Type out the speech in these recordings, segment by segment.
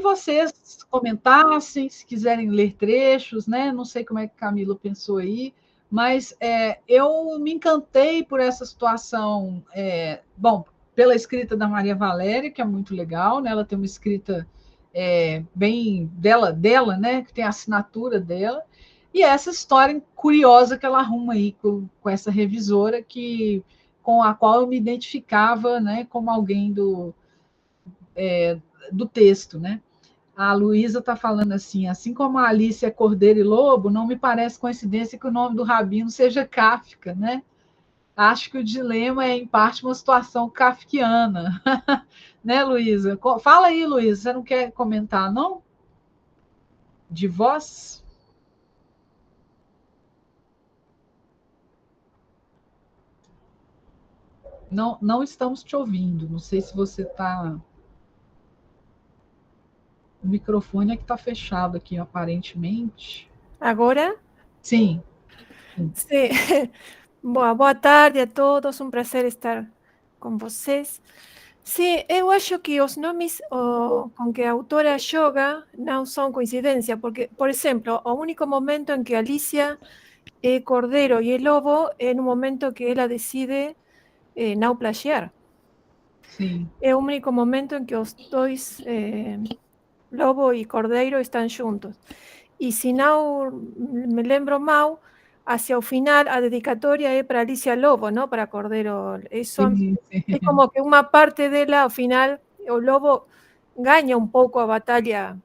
vocês comentassem, se quiserem ler trechos, né? Não sei como é que Camila pensou aí, mas eu me encantei por essa situação, bom, pela escrita da Maria Valéria, que é muito legal, né? Ela tem uma escrita bem dela, né? Que tem a assinatura dela, e essa história curiosa que ela arruma aí com essa revisora com a qual eu me identificava, né? Como alguém do texto, né? A Luísa está falando assim como a Alice é Cordeiro e Lobo, não me parece coincidência que o nome do Rabino seja Kafka, né? Acho que o dilema é, em parte, uma situação kafkiana. Né, Luísa? Fala aí, Luísa, você não quer comentar, não? De voz? Não, não estamos te ouvindo. Não sei se você está... O microfone é que está fechado aqui, aparentemente. Agora? Sim. Sim. Boa tarde a todos, um prazer estar com vocês. Sim, eu acho que os nomes com que a autora joga não são coincidência, porque, por exemplo, o único momento em que Alicia é cordeiro e é lobo é no momento que ela decide não plagiar. Sim. É o único momento em que os dois, lobo e cordeiro, estão juntos. E se não me lembro mal, hacia o final a dedicatória é para Alicia Lobo, não para Cordeiro. Isso Sim, sim. é como que uma parte dela, ao final, o Lobo ganha um pouco a batalha.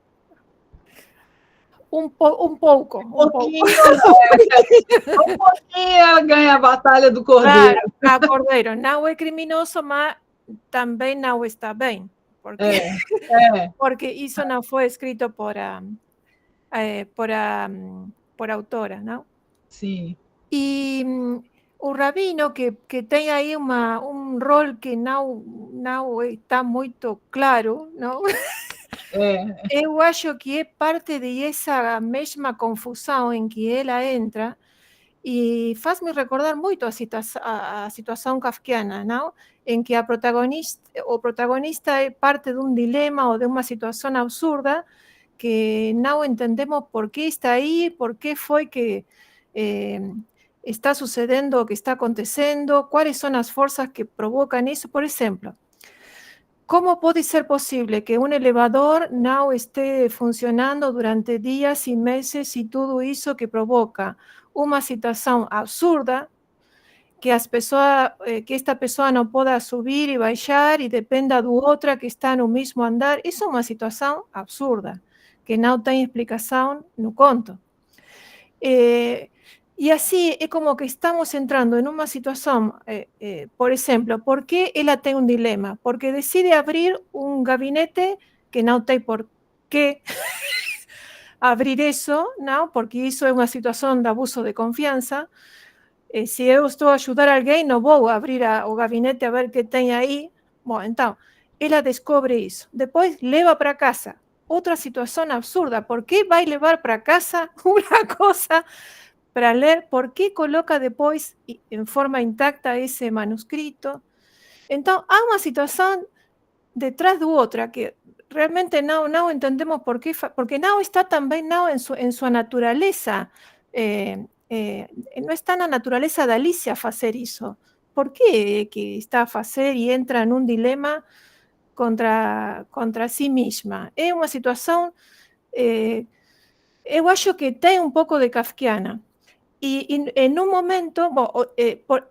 Um pouco. Um pouquinho ela ganha a batalha do Cordeiro. Claro, a Cordeiro não é criminoso, mas também não está bem. Porque isso não foi escrito por autora, não? Sim. E o Rabino, que tem aí um rol que não está muito claro, não? Eu acho que é parte dessa mesma confusão em que ela entra e faz-me recordar muito a situação kafkiana, não? Em que o protagonista é parte de um dilema ou de uma situação absurda que não entendemos por que está aí, por que foi que está sucedendo o que está acontecendo, quais são as forças que provocam isso. Por exemplo, como pode ser possível que um elevador não esteja funcionando durante dias e meses e tudo isso que provoca uma situação absurda, que esta pessoa não possa subir e baixar e dependa de outra que está no mesmo andar? Isso é uma situação absurda, que não tem explicação no conto. E assim é como que estamos entrando em uma situação, por exemplo, ¿por que ela tem um dilema? Porque decide abrir um gabinete que não tem por que abrir isso, não? Porque isso é uma situação de abuso de confiança. Se eu estou a ajudar alguém, não vou abrir o gabinete a ver o que tem aí. Bom, então, ela descobre isso. Depois leva para casa. Outra situação absurda. Por que vai levar para casa uma coisa para ler? Por que coloca depois em forma intacta esse manuscrito? Então, há uma situação detrás de outra que realmente não entendemos por quê, porque não está também não em sua natureza. Não está na natureza da Alicia fazer isso. Por que está a fazer e entra em um dilema contra si mesma? É uma situação, eu acho que tem um pouco de kafkiana. E em um momento, bom,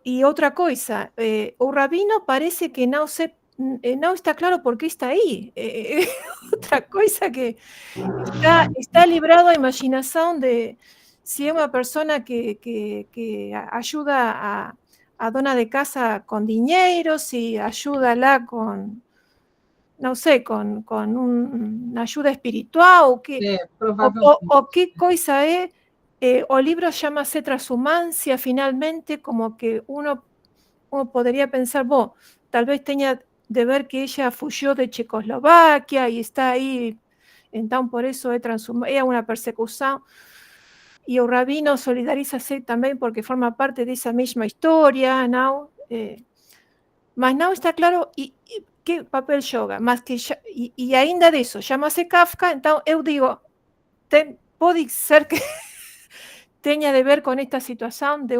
e outra coisa, o Rabino parece que não está claro por que está aí. Outra coisa que está librado à imaginação de se é uma pessoa que ajuda a dona de casa com dinheiro, se ajuda lá com, não sei, com uma ajuda espiritual, o que coisa é. O libro chama-se Transhumancia, finalmente, como que uno poderia pensar, bom, talvez tenha de ver que ella fugiu de Checoslovaquia e está aí, então por isso é uma persecução. E o Rabino solidariza-se também porque forma parte dessa mesma história, não? Mas não está claro, que papel joga, mas que e ainda disso, chama-se Kafka, então eu digo, pode ser que tenha de ver com esta situação de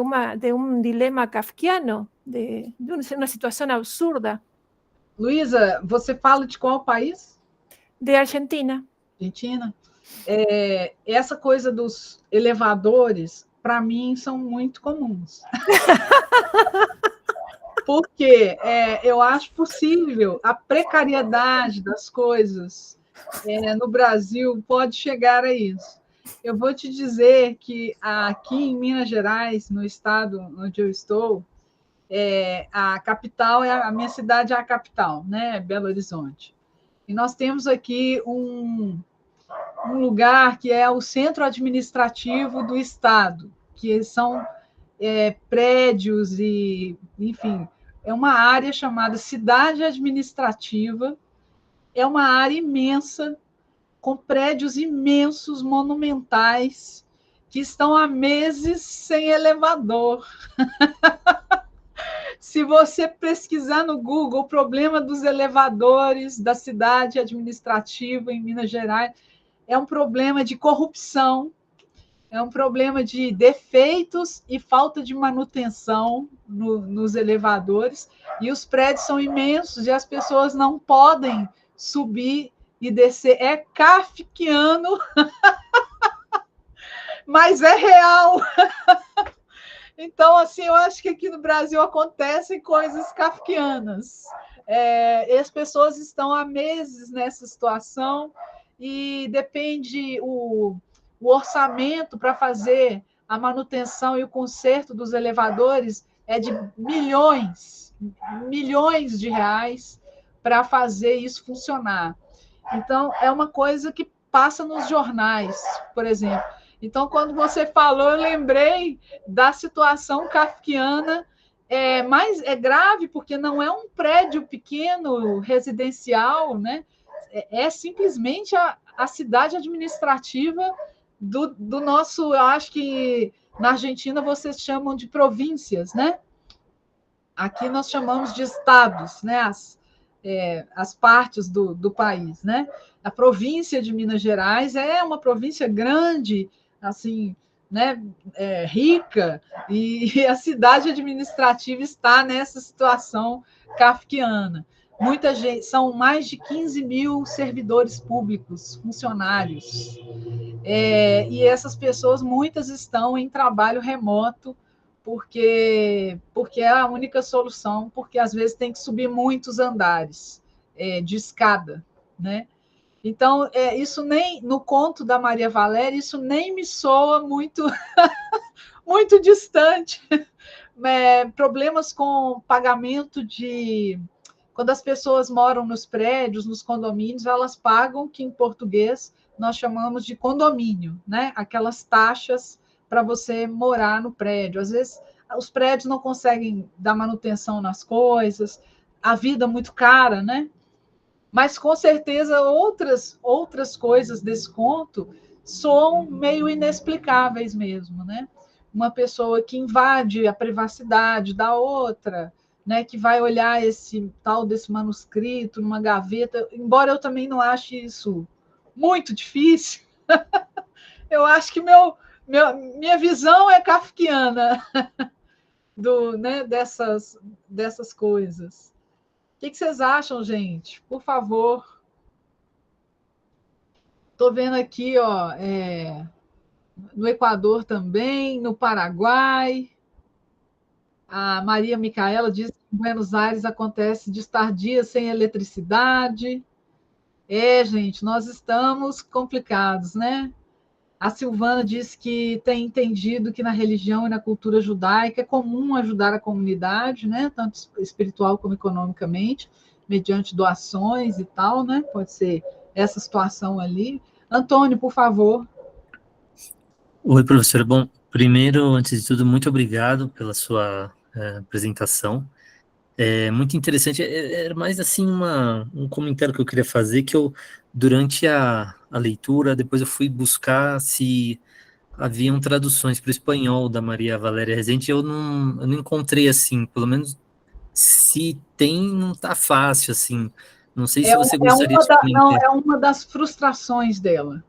um dilema kafkiano, de uma situação absurda. Luísa, você fala de qual país? De Argentina. Argentina. Essa coisa dos elevadores, para mim, são muito comuns. Porque eu acho possível a precariedade das coisas no Brasil pode chegar a isso. Eu vou te dizer que aqui em Minas Gerais, no estado onde eu estou, a capital a minha cidade é a capital, né? Belo Horizonte. E nós temos aqui um lugar que é o centro administrativo do estado, que são prédios e, enfim, é uma área chamada cidade administrativa, é uma área imensa, com prédios imensos, monumentais, que estão há meses sem elevador. Se você pesquisar no Google o problema dos elevadores da cidade administrativa em Minas Gerais, é um problema de corrupção, é um problema de defeitos e falta de manutenção nos elevadores, e os prédios são imensos e as pessoas não podem subir e descer. É kafkiano, mas é real. Então, assim, eu acho que aqui no Brasil acontecem coisas kafkianas. E as pessoas estão há meses nessa situação e depende o orçamento para fazer a manutenção e o conserto dos elevadores é de milhões de reais para fazer isso funcionar. Então, é uma coisa que passa nos jornais, por exemplo. Então, quando você falou, eu lembrei da situação kafkiana, mas é grave porque não é um prédio pequeno, residencial, né? É simplesmente a cidade administrativa do nosso, eu acho que na Argentina vocês chamam de províncias, né? Aqui nós chamamos de estados, né? As partes do país, né? A província de Minas Gerais é uma província grande, assim, né? Rica, e a cidade administrativa está nessa situação kafkiana. Muita gente, são mais de 15 mil servidores públicos, funcionários. E essas pessoas, muitas estão em trabalho remoto, porque é a única solução, porque às vezes tem que subir muitos andares de escada, né? Então, isso nem no conto da Maria Valéria, isso nem me soa muito muito distante. Problemas com pagamento de... Quando as pessoas moram nos prédios, nos condomínios, elas pagam, que em português nós chamamos de condomínio, né? Aquelas taxas para você morar no prédio. Às vezes, os prédios não conseguem dar manutenção nas coisas, a vida muito cara, né? Mas, com certeza, outras coisas desse conto são meio inexplicáveis mesmo, né? Uma pessoa que invade a privacidade da outra, né, que vai olhar esse tal desse manuscrito numa gaveta, embora eu também não ache isso muito difícil, eu acho que minha visão é kafkiana né, dessas coisas. O que vocês acham, gente? Por favor. Estou vendo aqui, ó, no Equador também, no Paraguai. A Maria Micaela diz que em Buenos Aires acontece de estar dias sem eletricidade. Gente, nós estamos complicados, né? A Silvana diz que tem entendido que na religião e na cultura judaica é comum ajudar a comunidade, né? Tanto espiritual como economicamente, mediante doações e tal, né? Pode ser essa situação ali. Antônio, por favor. Oi, professora. Bom, primeiro, antes de tudo, muito obrigado pela sua apresentação. É muito interessante. Era mais assim um comentário que eu queria fazer, que durante a leitura, depois eu fui buscar se haviam traduções para o espanhol da Maria Valéria Rezende, eu não encontrei assim, pelo menos se tem, não está fácil, assim. Não sei se você gostaria de comentar. É uma das frustrações dela.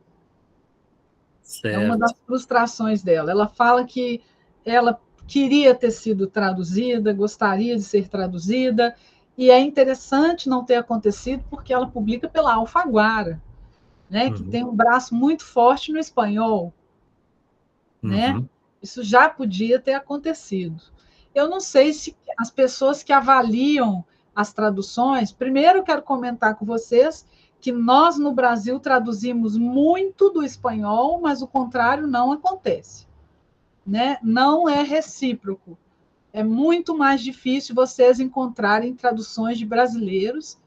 Certo. É uma das frustrações dela. Ela fala que ela queria ter sido traduzida, gostaria de ser traduzida, e é interessante não ter acontecido porque ela publica pela Alfaguara, né, que tem um braço muito forte no espanhol, né? Isso já podia ter acontecido. Eu não sei se as pessoas que avaliam as traduções, primeiro quero comentar com vocês que nós no Brasil traduzimos muito do espanhol, mas o contrário não acontece, né? Não é recíproco. É muito mais difícil vocês encontrarem traduções de brasileiros,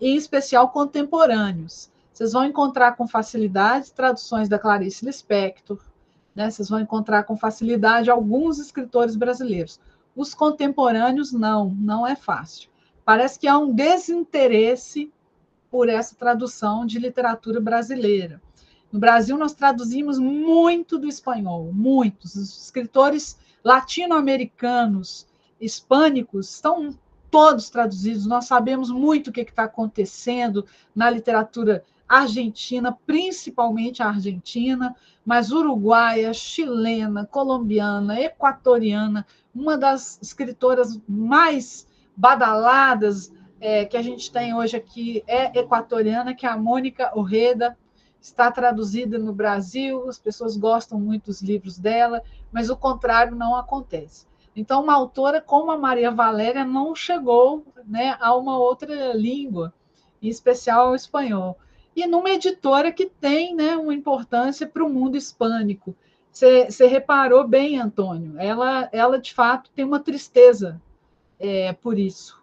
em especial contemporâneos. Vocês vão encontrar com facilidade traduções da Clarice Lispector, né? Vocês vão encontrar com facilidade alguns escritores brasileiros. Os contemporâneos, não é fácil. Parece que há um desinteresse por essa tradução de literatura brasileira. No Brasil, nós traduzimos muito do espanhol, muitos. Os escritores latino-americanos, hispânicos, estão todos traduzidos. Nós sabemos muito o que está acontecendo na literatura argentina, principalmente a argentina, mas uruguaia, chilena, colombiana, equatoriana, uma das escritoras mais badaladas que a gente tem hoje aqui é equatoriana, que é a Mônica Orreda, está traduzida no Brasil, as pessoas gostam muito dos livros dela, mas o contrário não acontece. Então, uma autora como a Maria Valéria não chegou, né, a uma outra língua, em especial ao espanhol. E numa editora que tem, né, uma importância para o mundo hispânico. Você reparou bem, Antônio, ela de fato tem uma tristeza por isso.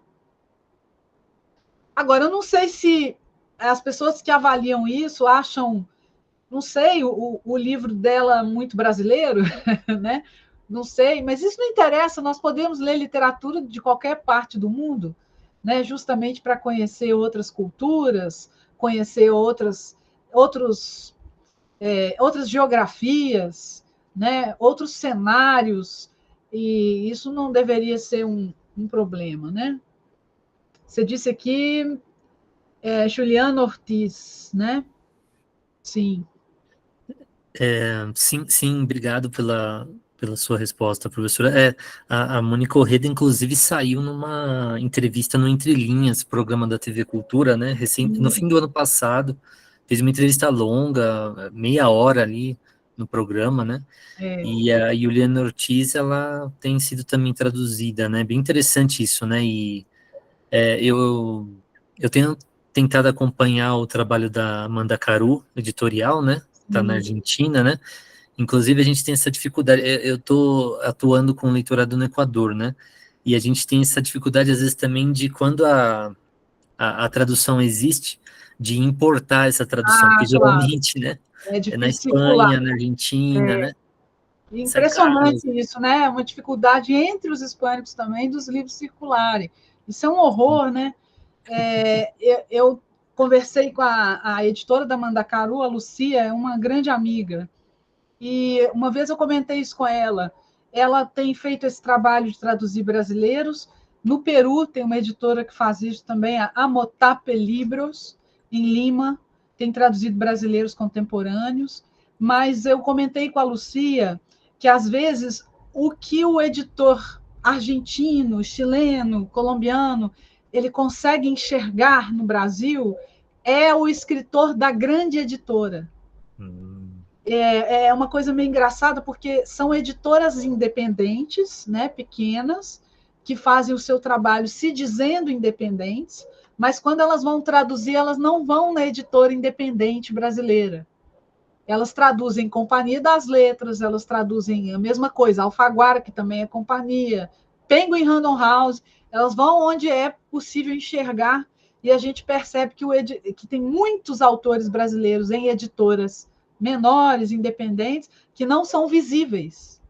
Agora, eu não sei se as pessoas que avaliam isso acham, não sei, o livro dela muito brasileiro, né? Não sei, mas isso não interessa, nós podemos ler literatura de qualquer parte do mundo, né? Justamente para conhecer outras culturas, conhecer outras geografias, né? Outros cenários, e isso não deveria ser um problema, né? Você disse aqui Juliana Ortiz, né? Sim. Sim, obrigado pela sua resposta, professora. A Mônica Orreda, inclusive, saiu numa entrevista no Entre Linhas, programa da TV Cultura, né? No fim do ano passado, fez uma entrevista longa, meia hora ali no programa, né? E a Juliana Ortiz, ela tem sido também traduzida, né? Bem interessante isso, né? E eu tenho tentado acompanhar o trabalho da Amanda Caru, editorial, né? Tá na Argentina, né? Inclusive, a gente tem essa dificuldade. Eu estou atuando com leitorado no Equador, né? E a gente tem essa dificuldade, às vezes, também de quando a tradução existe, de importar essa tradução, porque geralmente, né? É na Espanha, na Argentina, né? Impressionante isso, né? É uma dificuldade entre os hispânicos também dos livros circularem. Isso é um horror, né? Eu conversei com a editora da Mandacaru, a Lucia, é uma grande amiga, e uma vez eu comentei isso com ela. Ela tem feito esse trabalho de traduzir brasileiros. No Peru tem uma editora que faz isso também, a Amotape Libros, em Lima, tem traduzido brasileiros contemporâneos. Mas eu comentei com a Lucia que, às vezes, o que o editor argentino, chileno, colombiano, ele consegue enxergar no Brasil é o escritor da grande editora. É uma coisa meio engraçada, porque são editoras independentes, né, pequenas, que fazem o seu trabalho se dizendo independentes, mas quando elas vão traduzir, elas não vão na editora independente brasileira. Elas traduzem Companhia das Letras, elas traduzem a mesma coisa, Alfaguara, que também é companhia, Penguin Random House, elas vão onde é possível enxergar, e a gente percebe que tem muitos autores brasileiros em editoras menores, independentes, que não são visíveis.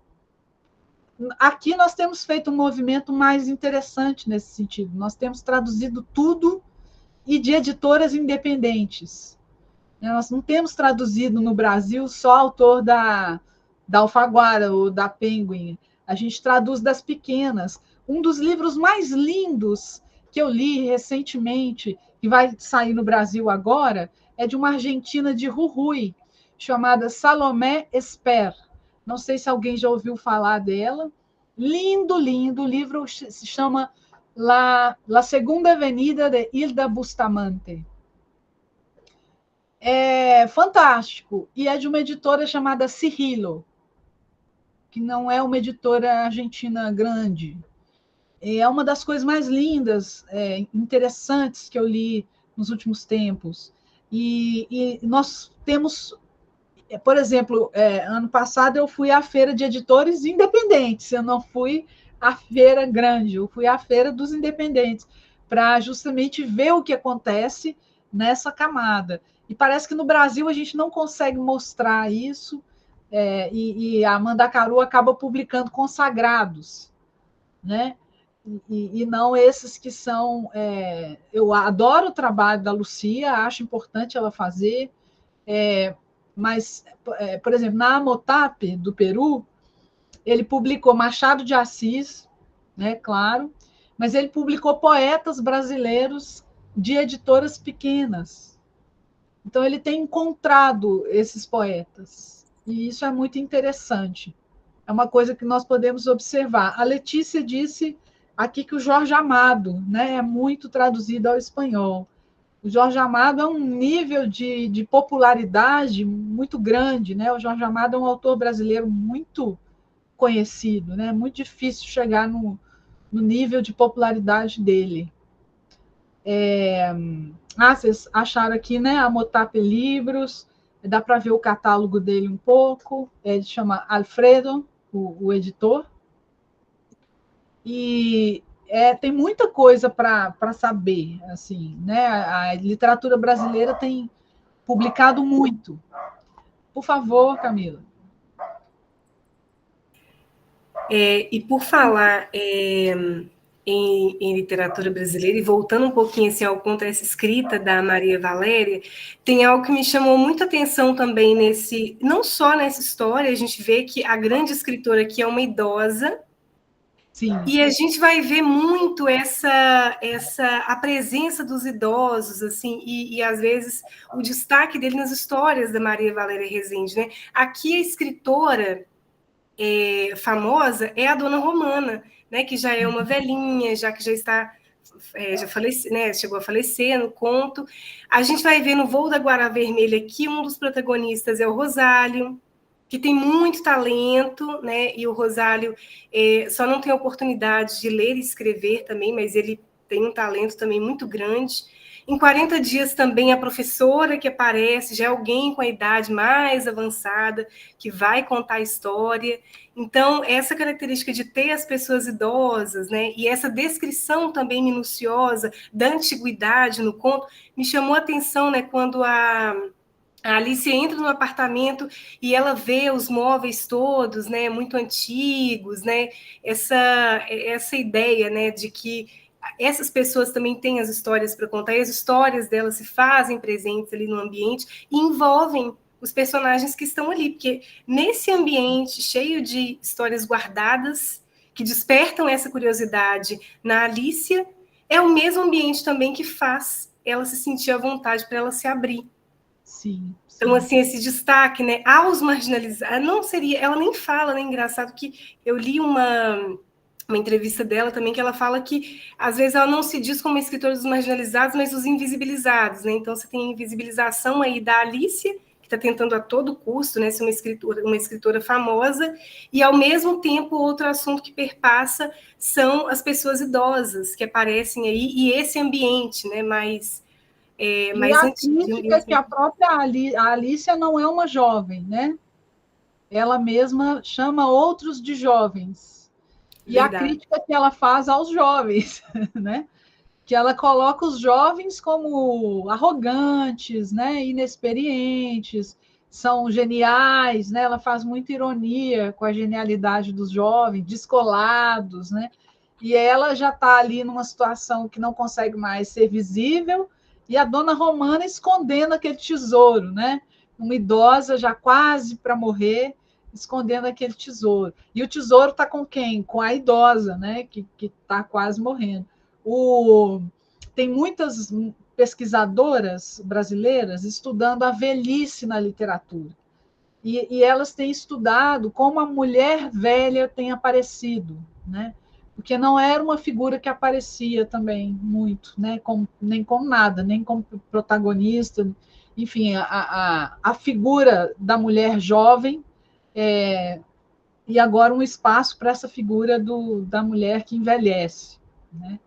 Aqui nós temos feito um movimento mais interessante nesse sentido. Nós temos traduzido tudo e de editoras independentes. Nós não temos traduzido no Brasil só autor da Alfaguara ou da Penguin. A gente traduz das pequenas. Um dos livros mais lindos que eu li recentemente, que vai sair no Brasil agora, é de uma argentina de Jujuy, chamada Salomé Esper. Não sei se alguém já ouviu falar dela. Lindo, lindo. O livro se chama La Segunda Avenida de Hilda Bustamante. É fantástico. E é de uma editora chamada Sigilo, que não é uma editora argentina grande. É uma das coisas mais lindas, interessantes que eu li nos últimos tempos. E nós temos, por exemplo, ano passado eu fui à feira de editores independentes, eu não fui à feira grande, eu fui à feira dos independentes, para justamente ver o que acontece nessa camada. E parece que no Brasil a gente não consegue mostrar isso, e a Mandacaru acaba publicando consagrados, né? E não esses que são... eu adoro o trabalho da Lucia, acho importante ela fazer, mas, por exemplo, na Amotap, do Peru, ele publicou Machado de Assis, né, claro, mas ele publicou poetas brasileiros de editoras pequenas. Então, ele tem encontrado esses poetas, e isso é muito interessante. É uma coisa que nós podemos observar. A Letícia disse aqui que o Jorge Amado, né, é muito traduzido ao espanhol. O Jorge Amado é um nível de popularidade muito grande, né? O Jorge Amado é um autor brasileiro muito conhecido, né? Muito difícil chegar no nível de popularidade dele. Vocês acharam aqui, né? A Motap Livros, dá para ver o catálogo dele um pouco. Ele chama Alfredo, o editor. E tem muita coisa para saber, assim, né? A literatura brasileira tem publicado muito. Por favor, Camila. E por falar em literatura brasileira, e voltando um pouquinho assim, ao conto dessa escrita da Maria Valéria, tem algo que me chamou muita atenção também não só nessa história, a gente vê que a grande escritora aqui é uma idosa. Sim. E a gente vai ver muito a presença dos idosos, assim, e às vezes o destaque dele nas histórias da Maria Valéria Rezende, né? Aqui a escritora famosa é a Dona Romana, né? Que já é uma velhinha, que já está já falece, né? Chegou a falecer no conto. A gente vai ver no Voo da Guará Vermelha aqui, um dos protagonistas é o Rosálio, que tem muito talento, né? E o Rosálio só não tem oportunidade de ler e escrever também, mas ele tem um talento também muito grande. Em 40 dias também a professora que aparece, já é alguém com a idade mais avançada, que vai contar a história. Então, essa característica de ter as pessoas idosas, né? E essa descrição também minuciosa da antiguidade no conto, me chamou a atenção, né? Quando a Alice entra no apartamento e ela vê os móveis todos, né, muito antigos, né, essa ideia, né, de que essas pessoas também têm as histórias para contar, e as histórias delas se fazem presentes ali no ambiente e envolvem os personagens que estão ali, porque nesse ambiente cheio de histórias guardadas, que despertam essa curiosidade na Alicia, é o mesmo ambiente também que faz ela se sentir à vontade para ela se abrir. Sim, sim. Então, assim, esse destaque, né, aos marginalizados, não seria, ela nem fala, né, engraçado que eu li uma entrevista dela também, que ela fala que, às vezes, ela não se diz como escritora dos marginalizados, mas dos invisibilizados, né, então você tem a invisibilização aí da Alicia, que está tentando a todo custo, né, ser uma escritora famosa, e, ao mesmo tempo, outro assunto que perpassa são as pessoas idosas que aparecem aí, e esse ambiente, né, mais antigo. Que a própria Alicia não é uma jovem, né? Ela mesma chama outros de jovens. E verdade. A crítica que ela faz aos jovens, né? Que ela coloca os jovens como arrogantes, né? Inexperientes, são geniais, né? Ela faz muita ironia com a genialidade dos jovens, descolados, né? E ela já está ali numa situação que não consegue mais ser visível, e a Dona Romana escondendo aquele tesouro, né? Uma idosa já quase para morrer, escondendo aquele tesouro. E o tesouro está com quem? Com a idosa, né? Que está quase morrendo. Tem muitas pesquisadoras brasileiras estudando a velhice na literatura. E elas têm estudado como a mulher velha tem aparecido, né? Porque não era uma figura que aparecia também muito, né? Nem como nada, nem como protagonista. Enfim, a figura da mulher jovem e agora um espaço para essa figura da mulher que envelhece, né?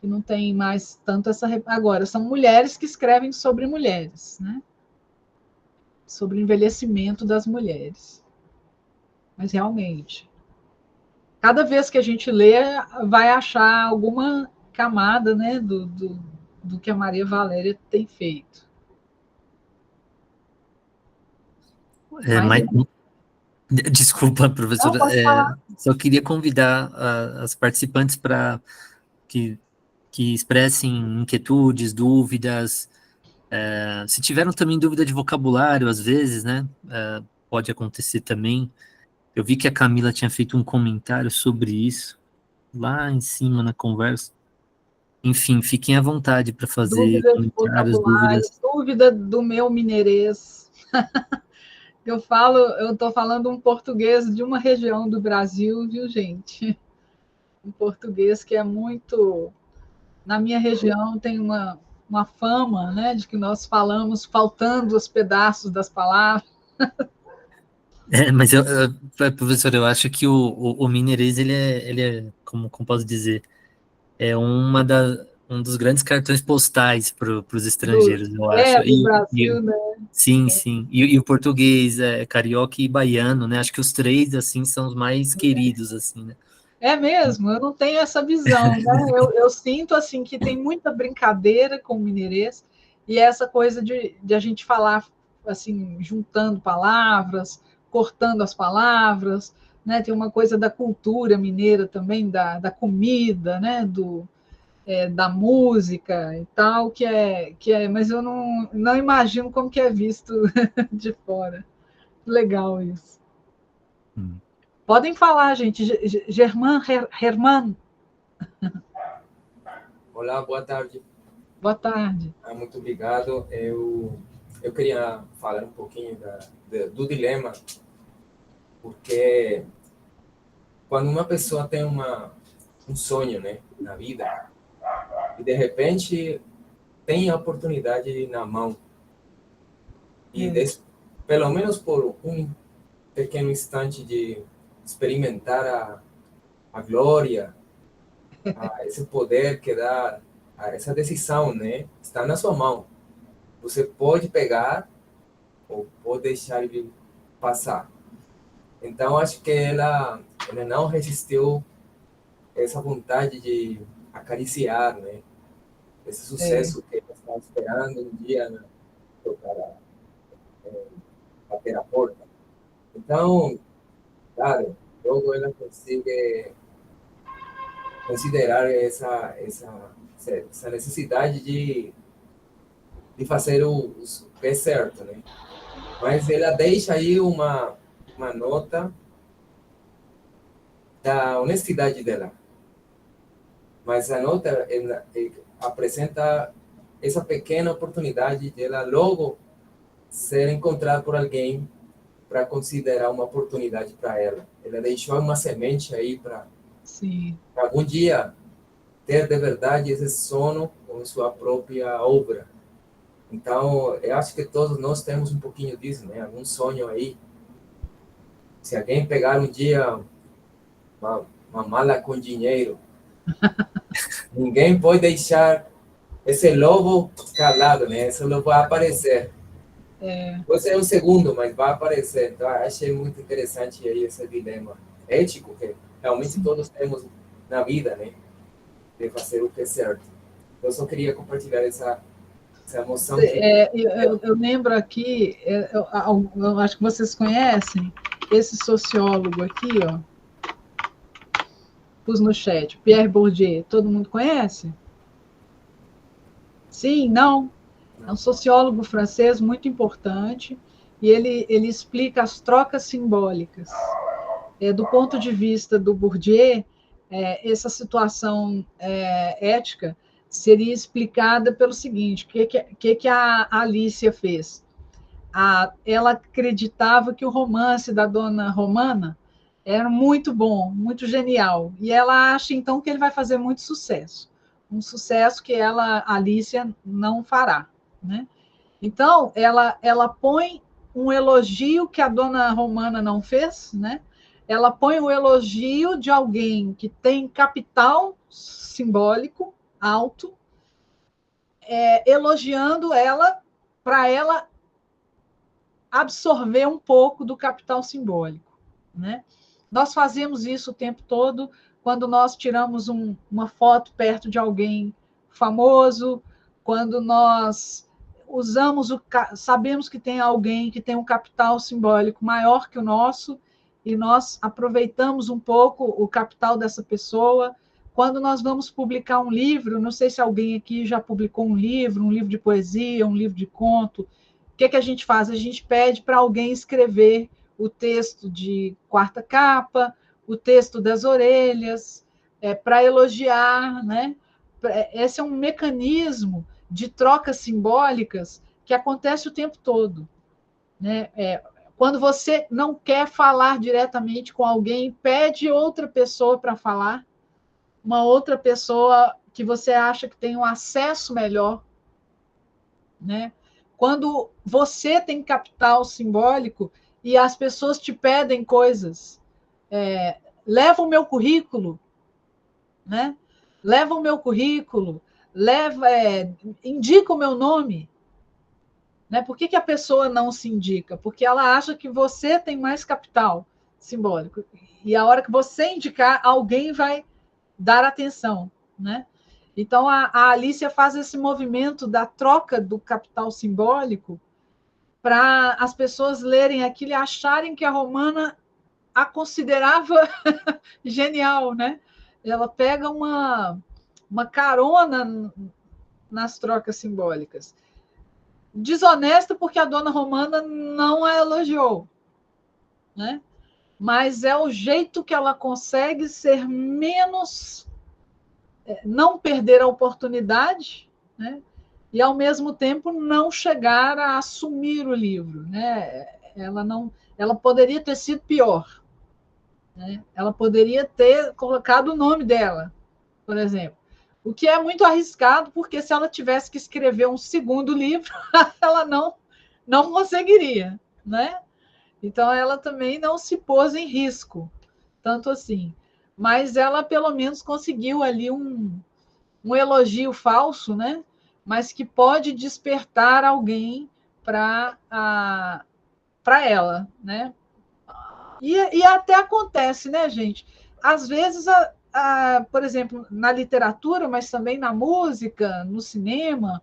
Que não tem mais tanto essa... Agora, são mulheres que escrevem sobre mulheres, né? Sobre o envelhecimento das mulheres. Mas, realmente, cada vez que a gente lê, vai achar alguma camada, né, do que a Maria Valéria tem feito. Desculpa, professora. Só queria convidar as participantes para que expressem inquietudes, dúvidas. Se tiveram também dúvida de vocabulário, às vezes, né? Pode acontecer também. Eu vi que a Camila tinha feito um comentário sobre isso, lá em cima na conversa. Enfim, fiquem à vontade para fazer comentários, dúvidas. Dúvida do meu mineirês. Eu estou falando um português de uma região do Brasil, viu, gente? Um português que é muito... Na minha região tem uma fama, né, de que nós falamos faltando os pedaços das palavras. Mas, professor, eu acho que o mineirês, ele é como posso dizer, é um dos grandes cartões postais para os estrangeiros, eu acho. Do Brasil, né? Sim, sim. E o português, carioca e baiano, né? Acho que os três, assim, são os mais queridos, assim, né? É mesmo, eu não tenho essa visão, né? Eu sinto, assim, que tem muita brincadeira com o mineirês e essa coisa de a gente falar, assim, juntando palavras, cortando as palavras, né? Tem uma coisa da cultura mineira também, da comida, né? Da música e tal, que é, mas eu não imagino como que é visto de fora. Legal isso. Podem falar, gente. Herman. Olá, boa tarde. Boa tarde. Muito obrigado. Eu queria falar um pouquinho do dilema, porque quando uma pessoa tem um sonho, né, na vida, e de repente tem a oportunidade na mão, e pelo menos por um pequeno instante de experimentar a glória, esse poder que dá, essa decisão, né, está na sua mão. Você pode pegar ou pode deixar ele passar. Então, acho que ela não resistiu essa vontade de acariciar, né, esse sucesso que ela estava esperando um dia, né, para bater a porta. Então, claro, logo ela consegue considerar essa necessidade de fazer o que é certo, né? Mas ela deixa aí uma nota da honestidade dela. Mas a nota apresenta essa pequena oportunidade de ela logo ser encontrada por alguém para considerar uma oportunidade para ela. Ela deixou uma semente aí para algum dia ter de verdade esse sono com sua própria obra. Então, eu acho que todos nós temos um pouquinho disso, né? Algum sonho aí. Se alguém pegar um dia uma mala com dinheiro, ninguém pode deixar esse lobo calado, né? Esse lobo vai aparecer. Você é um segundo, mas vai aparecer. Então, eu achei muito interessante aí esse dilema ético que realmente todos temos na vida, né? De fazer o que é certo. Eu só queria compartilhar essa emoção. Eu lembro aqui, eu acho que vocês conhecem esse sociólogo aqui, ó. Pus no chat, Pierre Bourdieu. Todo mundo conhece? Sim? Não? É um sociólogo francês muito importante, e ele explica as trocas simbólicas. Do ponto de vista do Bourdieu, essa situação ética seria explicada pelo seguinte: o que a Alicia fez? Ela acreditava que o romance da dona Romana era muito bom, muito genial, e ela acha, então, que ele vai fazer muito sucesso, um sucesso que a Alicia, não fará, né? Então, ela põe um elogio que a dona Romana não fez, né? Ela põe o elogio de alguém que tem capital simbólico alto, elogiando ela, para ela absorver um pouco do capital simbólico, né? Nós fazemos isso o tempo todo quando nós tiramos uma foto perto de alguém famoso, quando nós sabemos que tem alguém que tem um capital simbólico maior que o nosso, e nós aproveitamos um pouco o capital dessa pessoa. Quando nós vamos publicar um livro, não sei se alguém aqui já publicou um livro de poesia, um livro de conto, o que a gente faz? A gente pede para alguém escrever o texto de quarta capa, o texto das orelhas, para elogiar, né? Esse é um mecanismo de trocas simbólicas que acontece o tempo todo, né? Quando você não quer falar diretamente com alguém, pede outra pessoa para falar, uma outra pessoa que você acha que tem um acesso melhor, né? Quando você tem capital simbólico e as pessoas te pedem coisas, leva o meu currículo, né? Leva o meu currículo, indica o meu nome. Né? Por que a pessoa não se indica? Porque ela acha que você tem mais capital simbólico. E a hora que você indicar, alguém vai dar atenção, né? Então, a Alicia faz esse movimento da troca do capital simbólico para as pessoas lerem aquilo e acharem que a Romana a considerava genial, né? Ela pega uma carona nas trocas simbólicas. Desonesta porque a dona Romana não a elogiou, né? Mas é o jeito que ela consegue ser menos, não perder a oportunidade, né? E ao mesmo tempo não chegar a assumir o livro, né? Ela poderia ter sido pior, né? Ela poderia ter colocado o nome dela, por exemplo. O que é muito arriscado, porque se ela tivesse que escrever um segundo livro, ela não conseguiria, né? Então, ela também não se pôs em risco, tanto assim. Mas ela, pelo menos, conseguiu ali um elogio falso, né? Mas que pode despertar alguém para ela, né? E até acontece, né, gente? Às vezes, por exemplo, na literatura, mas também na música, no cinema,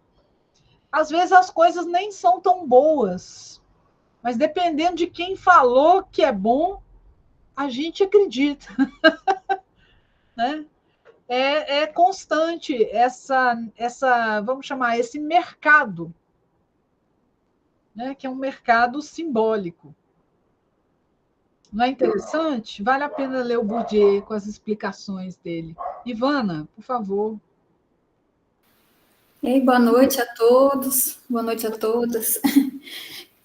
às vezes as coisas nem são tão boas, mas dependendo de quem falou que é bom, a gente acredita. Né? É constante vamos chamar, esse mercado, né? Que é um mercado simbólico. Não é interessante? Vale a pena ler o Bourdieu com as explicações dele. Ivana, por favor. Ei, boa noite a todos, boa noite a todas.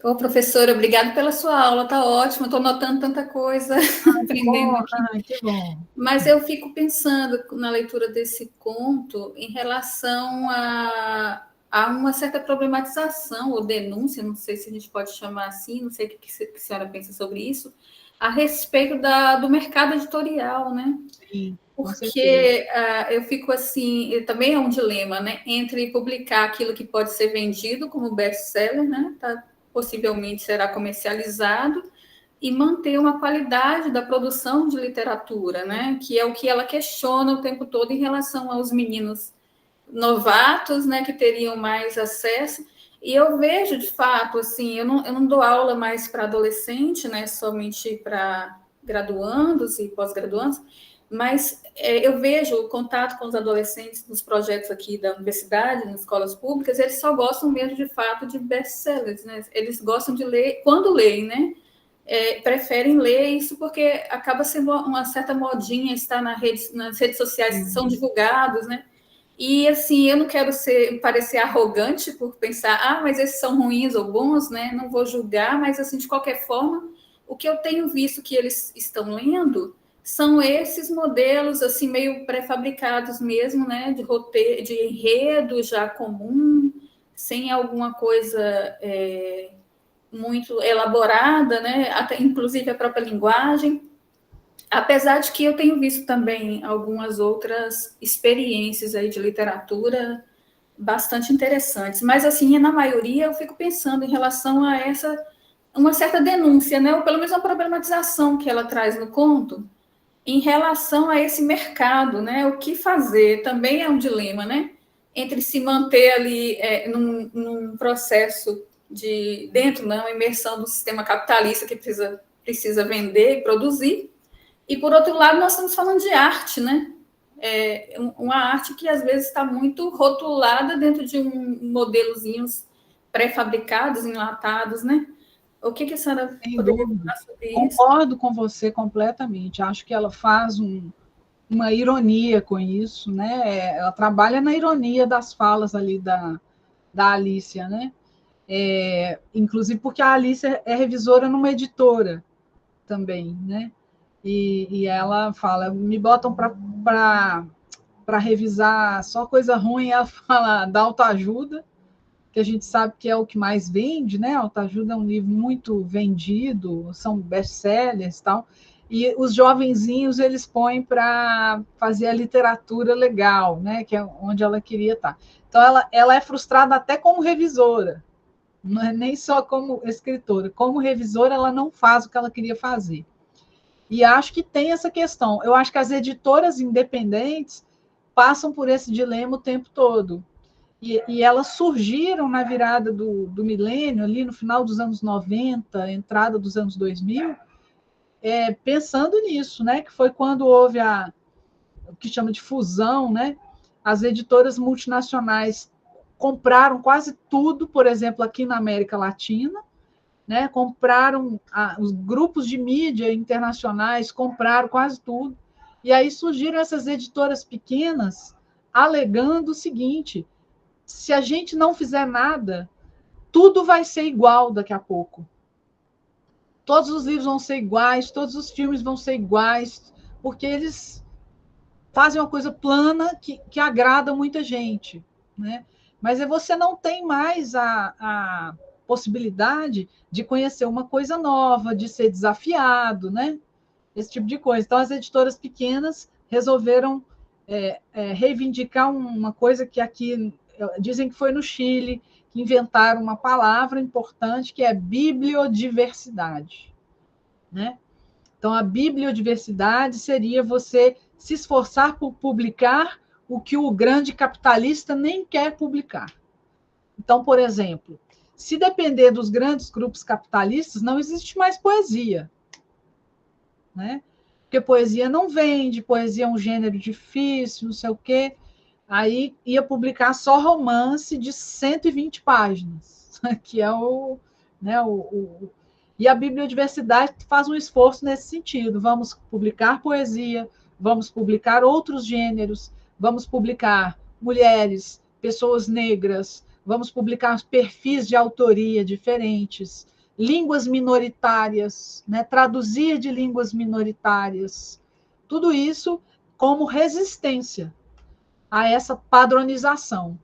Ô, professora, obrigada pela sua aula, está ótima, estou notando tanta coisa, aprendendo aqui. Que bom. Mas eu fico pensando na leitura desse conto em relação a uma certa problematização ou denúncia, não sei se a gente pode chamar assim, não sei o que a senhora pensa sobre isso, a respeito do mercado editorial, né? Sim. Porque eu fico assim, também é um dilema, né? Entre publicar aquilo que pode ser vendido como best-seller, né? Possivelmente será comercializado, e manter uma qualidade da produção de literatura, né? Que é o que ela questiona o tempo todo em relação aos meninos novatos, né? Que teriam mais acesso. E eu vejo, de fato, assim, eu não dou aula mais para adolescente, né? Somente para graduandos e pós-graduandos, Mas eu vejo o contato com os adolescentes nos projetos aqui da universidade, nas escolas públicas, eles só gostam mesmo, de fato, de best-sellers, né? Eles gostam de ler, quando leem, né? Preferem ler isso porque acaba sendo uma certa modinha, estar nas redes sociais que são divulgados, né? E, assim, eu não quero parecer arrogante por pensar, mas esses são ruins ou bons, né? Não vou julgar, mas, assim, de qualquer forma, o que eu tenho visto que eles estão lendo são esses modelos, assim, meio pré-fabricados mesmo, né? De roteiro, de enredo já comum, sem alguma coisa muito elaborada, né? Até, inclusive, a própria linguagem. Apesar de que eu tenho visto também algumas outras experiências aí de literatura bastante interessantes, mas, assim, na maioria eu fico pensando em relação a uma certa denúncia, né? Ou pelo menos uma problematização que ela traz no conto, em relação a esse mercado, né? O que fazer também é um dilema, né? Entre se manter ali num processo dentro, né? Uma imersão do sistema capitalista que precisa vender e produzir, e, por outro lado, nós estamos falando de arte, né? Uma arte que, às vezes, está muito rotulada dentro de modelozinhos pré-fabricados, enlatados, né? O que a senhora poderia falar sobre isso? Concordo com você completamente. Acho que ela faz uma ironia com isso, né? Ela trabalha na ironia das falas ali da Alicia, né? Inclusive porque a Alicia é revisora numa editora também, né? E ela fala, me botam para revisar só coisa ruim, ela fala da autoajuda, que a gente sabe que é o que mais vende, né? Autoajuda é um livro muito vendido, são best-sellers e tal, e os jovenzinhos eles põem para fazer a literatura legal, né? Que é onde ela queria estar. Então, ela é frustrada até como revisora, não é nem só como escritora. Como revisora, ela não faz o que ela queria fazer. E acho que tem essa questão. Eu acho que as editoras independentes passam por esse dilema o tempo todo. E elas surgiram na virada do milênio, ali no final dos anos 90, entrada dos anos 2000, pensando nisso, né? Que foi quando houve o que chama de fusão, né? As editoras multinacionais compraram quase tudo, por exemplo, aqui na América Latina, né? Compraram os grupos de mídia internacionais, compraram quase tudo. E aí surgiram essas editoras pequenas alegando o seguinte: se a gente não fizer nada, tudo vai ser igual daqui a pouco. Todos os livros vão ser iguais, todos os filmes vão ser iguais, porque eles fazem uma coisa plana que agrada muita gente, né? Mas você não tem mais a possibilidade de conhecer uma coisa nova, de ser desafiado, né? Esse tipo de coisa. Então, as editoras pequenas resolveram reivindicar uma coisa que aqui dizem que foi no Chile, que inventaram uma palavra importante, que é bibliodiversidade, né? Então, a bibliodiversidade seria você se esforçar por publicar o que o grande capitalista nem quer publicar. Então, por exemplo, se depender dos grandes grupos capitalistas, não existe mais poesia, né? Porque poesia não vende, poesia é um gênero difícil, não sei o quê. Aí ia publicar só romance de 120 páginas, que é E a bibliodiversidade faz um esforço nesse sentido. Vamos publicar poesia, vamos publicar outros gêneros, vamos publicar mulheres, pessoas negras, vamos publicar perfis de autoria diferentes, línguas minoritárias, né? Traduzir de línguas minoritárias. Tudo isso como resistência a essa padronização,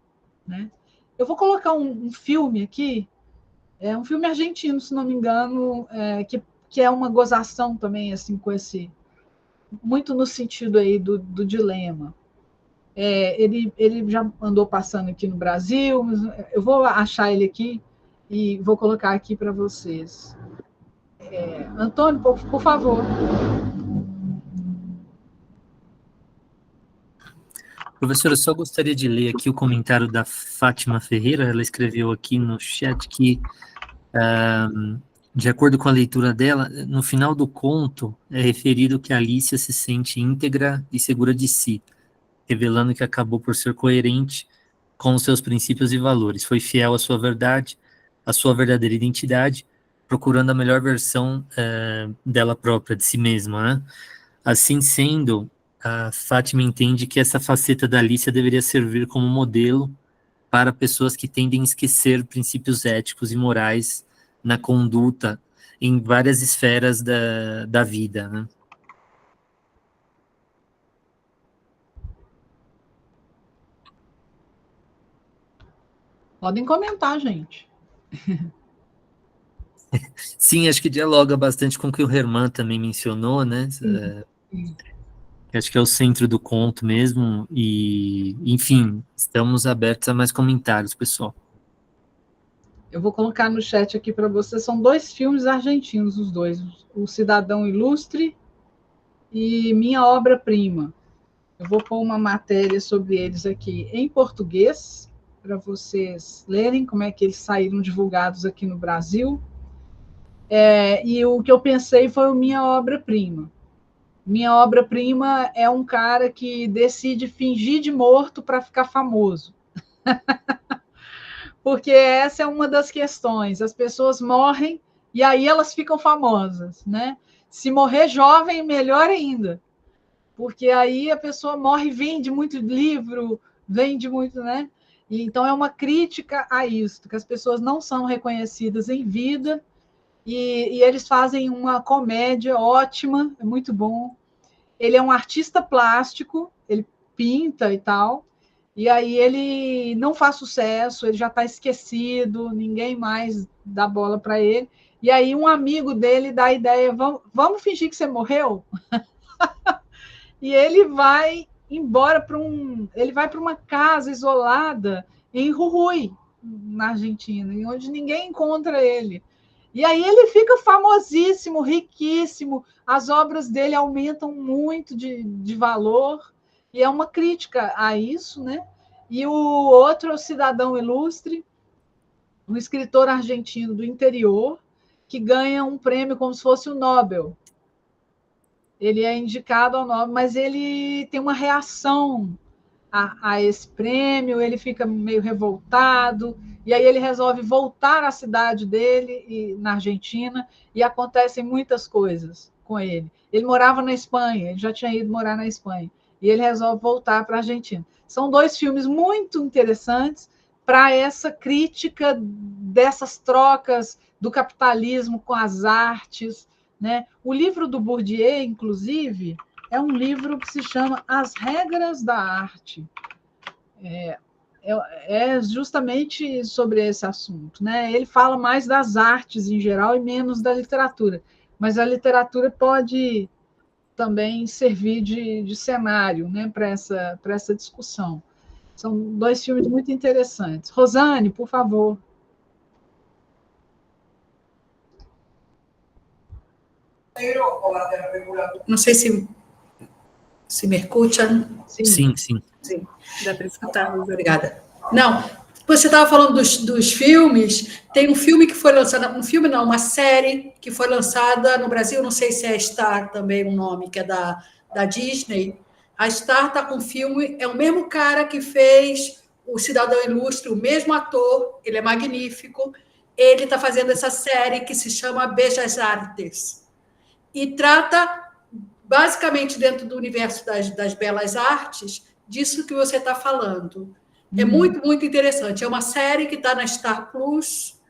né? Eu vou colocar um filme aqui, um filme argentino, se não me engano, que é uma gozação também, assim, com muito no sentido aí do dilema. Ele já andou passando aqui no Brasil, mas eu vou achar ele aqui e vou colocar aqui para vocês. Antônio, por favor. Professora, eu só gostaria de ler aqui o comentário da Fátima Ferreira. Ela escreveu aqui no chat que de acordo com a leitura dela, no final do conto é referido que a Alicia se sente íntegra e segura de si, revelando que acabou por ser coerente com os seus princípios e valores. Foi fiel à sua verdade, à sua verdadeira identidade, procurando a melhor versão dela própria, de si mesma, né? Assim sendo, a Fátima entende que essa faceta da Alicia deveria servir como modelo para pessoas que tendem a esquecer princípios éticos e morais na conduta em várias esferas da vida, né? Podem comentar, gente. Sim, acho que dialoga bastante com o que o Herman também mencionou, né? Sim. Acho que é o centro do conto mesmo, e, enfim, estamos abertos a mais comentários, pessoal. Eu vou colocar no chat aqui para vocês, são 2 filmes argentinos, os dois, O Cidadão Ilustre e Minha Obra-Prima. Eu vou pôr uma matéria sobre eles aqui em português, para vocês lerem como é que eles saíram divulgados aqui no Brasil. E o que eu pensei foi o Minha Obra-Prima. Minha Obra-Prima é um cara que decide fingir de morto para ficar famoso. Porque essa é uma das questões. As pessoas morrem e aí elas ficam famosas, né? Se morrer jovem, melhor ainda. Porque aí a pessoa morre e vende muito livro, vende muito, né? E então é uma crítica a isso, que as pessoas não são reconhecidas em vida e eles fazem uma comédia ótima, é muito bom. Ele é um artista plástico, ele pinta e tal, e aí ele não faz sucesso, ele já está esquecido, ninguém mais dá bola para ele. E aí um amigo dele dá a ideia, vamos fingir que você morreu? E ele vai embora ele vai para uma casa isolada em Jujuy, na Argentina, onde ninguém encontra ele. E aí ele fica famosíssimo, riquíssimo, as obras dele aumentam muito de valor, e é uma crítica a isso, né? E o outro é o Cidadão Ilustre, um escritor argentino do interior, que ganha um prêmio como se fosse o Nobel. Ele é indicado ao Nobel, mas ele tem uma reação a esse prêmio, ele fica meio revoltado, e aí ele resolve voltar à cidade dele, na Argentina, e acontecem muitas coisas com ele. Ele morava na Espanha, ele já tinha ido morar na Espanha, e ele resolve voltar para a Argentina. São 2 filmes muito interessantes para essa crítica dessas trocas do capitalismo com as artes, né? O livro do Bourdieu, inclusive, é um livro que se chama As Regras da Arte. É justamente sobre esse assunto, né? Ele fala mais das artes em geral e menos da literatura, mas a literatura pode também servir de cenário, né, para essa discussão. São 2 filmes muito interessantes. Rosane, por favor. Não sei se me escutam. Sim. Sim, dá para escutar. Obrigada. Não, você estava falando dos filmes, tem um filme que foi lançado, um filme não, uma série que foi lançada no Brasil, não sei se é Star também o nome, que é da Disney. A Star está com um filme, é o mesmo cara que fez O Cidadão Ilustre, o mesmo ator, ele é magnífico, ele está fazendo essa série que se chama Belas Artes, e trata, basicamente, dentro do universo das belas artes, disso que você está falando. É muito, muito interessante. É uma série que está na Star Plus,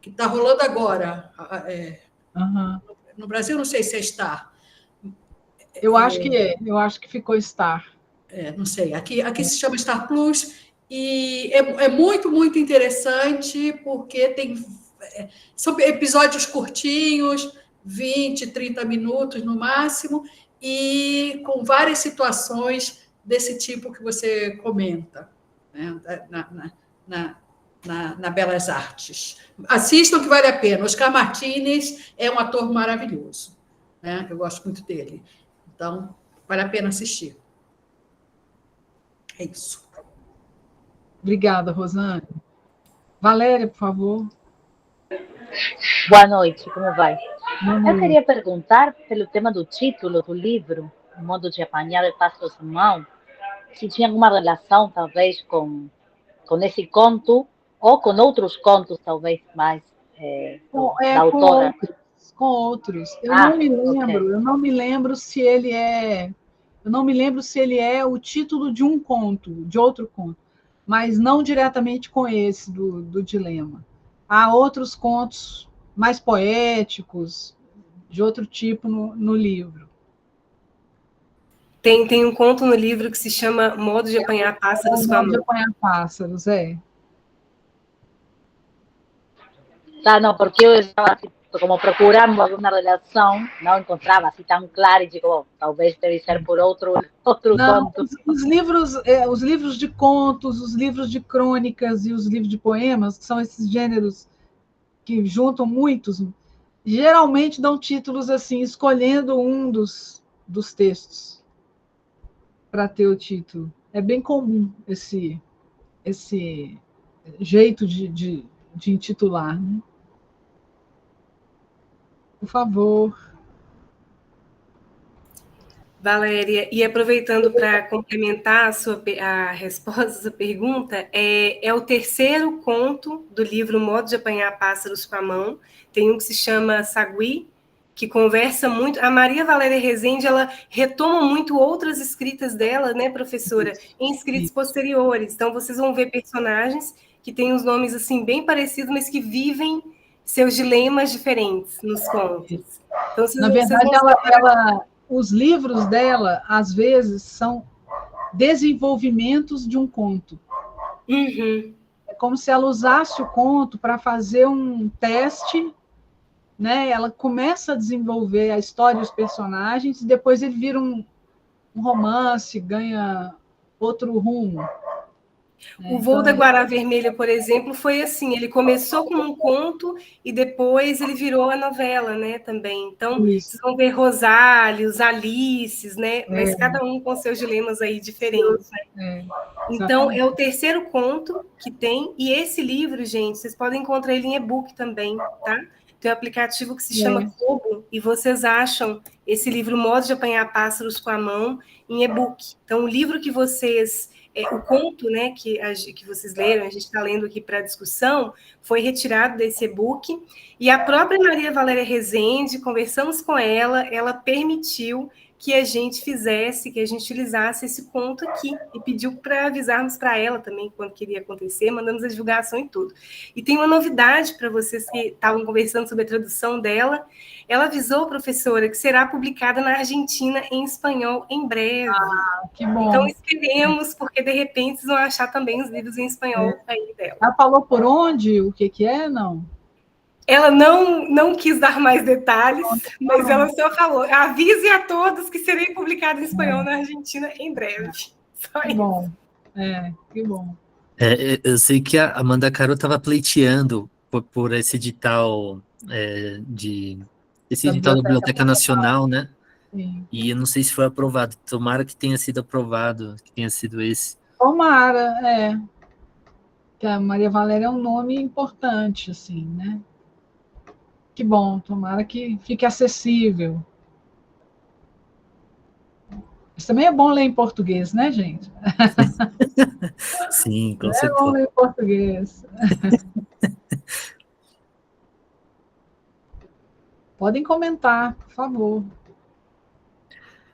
que está rolando agora. No Brasil, não sei se é Star. Eu acho que eu acho que ficou Star. Não sei. Aqui se chama Star Plus, e é muito, muito interessante, porque são episódios curtinhos, 20, 30 minutos no máximo, e com várias situações desse tipo que você comenta, né? na Belas Artes. Assistam, que vale a pena. Oscar Martínez é um ator maravilhoso, né? Eu gosto muito dele. Então, vale a pena assistir. É isso. Obrigada, Rosane. Valéria, por favor. Boa noite, como vai? Eu queria perguntar, pelo tema do título do livro, O Modo de Apanhar Pássaros à Mão, se tinha alguma relação, talvez, com esse conto, ou com outros contos, talvez, mais da autora. Com outros. Eu não me lembro se ele é... Eu não me lembro se ele é o título de um conto, de outro conto, mas não diretamente com esse do dilema. Há outros contos mais poéticos, de outro tipo no livro. Tem um conto no livro que se chama Modo de Apanhar Pássaros com a Mão. Modo de Apanhar Pássaros, Tá, não, porque eu estava como procurando alguma relação, não encontrava assim tão clara, e digo, talvez deve ser por outro conto. Os livros de contos, os livros de crônicas e os livros de poemas, que são esses gêneros que juntam muitos, geralmente dão títulos assim, escolhendo um dos textos para ter o título. É bem comum esse jeito de intitular, né? Por favor. Valéria, e aproveitando para complementar a resposta à sua pergunta, é o terceiro conto do livro Modo de Apanhar Pássaros com a Mão. Tem um que se chama Sagui, que conversa muito. A Maria Valéria Rezende, ela retoma muito outras escritas dela, né, professora, em escritos posteriores. Então, vocês vão ver personagens que têm os nomes assim bem parecidos, mas que vivem seus dilemas diferentes nos contos. Então, na verdade, os livros dela, às vezes, são desenvolvimentos de um conto. Uhum. É como se ela usasse o conto para fazer um teste, né? Ela começa a desenvolver a história e os personagens, e depois ele vira um romance, ganha outro rumo. O Voo da Guará Vermelha, por exemplo, foi assim, ele começou como um conto e depois ele virou a novela, né, também. Então, vocês vão ver Rosália, os Alices, né, mas cada um com seus dilemas aí diferentes. Né? Então, é o terceiro conto que tem, e esse livro, gente, vocês podem encontrar ele em e-book também, tá? Tem um aplicativo que se chama Kobo, e vocês acham esse livro Modo de Apanhar Pássaros com a Mão em e-book. Então, o livro que vocês... o conto, né, que vocês leram, a gente está lendo aqui para a discussão, foi retirado desse e-book, e a própria Maria Valéria Rezende, conversamos com ela permitiu que a gente fizesse, que a gente utilizasse esse conto aqui, e pediu para avisarmos para ela também quando queria acontecer, mandamos a divulgação e tudo. E tem uma novidade para vocês que estavam conversando sobre a tradução dela. Ela avisou, professora, que será publicada na Argentina em espanhol em breve. Ah, que bom. Então, esperemos, porque de repente vocês vão achar também os livros em espanhol aí dela. Ela falou por onde? O que é? Não. Ela não quis dar mais detalhes, mas ela só falou, avise a todos que serei publicado em espanhol na Argentina em breve. Só que bom. Que bom. Eu sei que a Amanda Caro estava pleiteando por esse edital edital da Biblioteca Nacional, né? Sim. E eu não sei se foi aprovado. Tomara que tenha sido aprovado, que tenha sido esse. Tomara, que a Maria Valéria é um nome importante, assim, né? Que bom, tomara que fique acessível. Mas também é bom ler em português, né, gente? Sim, com certeza. É bom ler em português. Podem comentar, por favor.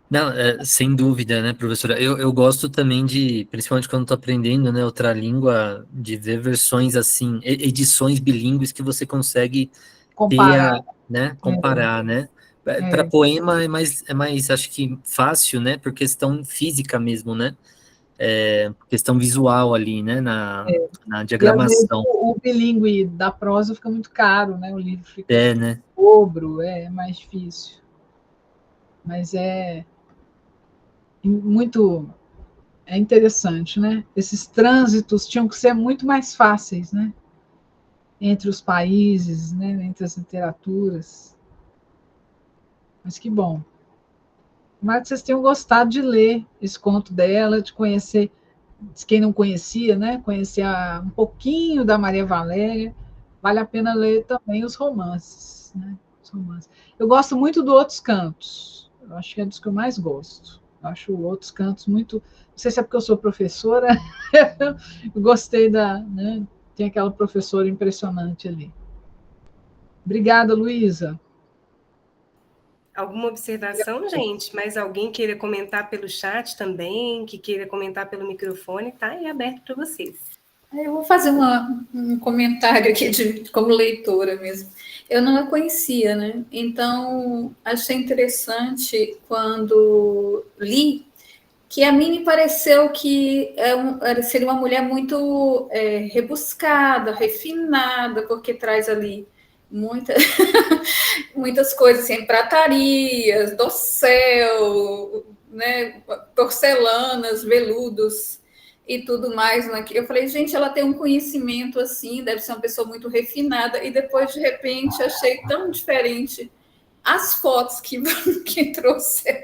Não, sem dúvida, né, professora? Eu gosto também principalmente quando estou aprendendo, né, outra língua, de ver versões assim, edições bilíngues que você consegue comparar, né? Para poema é mais, acho que fácil, né? Por questão física mesmo, né? Questão visual ali, né? Na diagramação. O bilíngue da prosa fica muito caro, né? O livro fica né? dobro, é mais difícil. Mas é muito interessante, né? Esses trânsitos tinham que ser muito mais fáceis, né? Entre os países, né? Entre as literaturas. Mas que bom. Tomara que vocês tenham gostado de ler esse conto dela, de conhecer, quem não conhecia, né? Conhecer um pouquinho da Maria Valéria. vale a pena ler também os romances, né? Os romances. Eu gosto muito do Outros Cantos, eu acho que é dos que eu mais gosto. Eu acho Outros Cantos muito... Não sei se é porque eu sou professora, eu gostei né? Tem aquela professora impressionante ali. Obrigada, Luísa. Alguma observação, gente? Mais alguém queira comentar pelo chat também, que queira comentar pelo microfone, tá aí aberto para vocês. Eu vou fazer um comentário aqui como leitora mesmo. Eu não a conhecia, né? Então, achei interessante quando li, que a mim me pareceu que seria uma mulher muito rebuscada, refinada, porque traz ali muitas coisas, assim, pratarias, dossel, né, porcelanas, veludos e tudo mais. Né? Eu falei, gente, ela tem um conhecimento assim, deve ser uma pessoa muito refinada, e depois, de repente, achei tão diferente as fotos que trouxe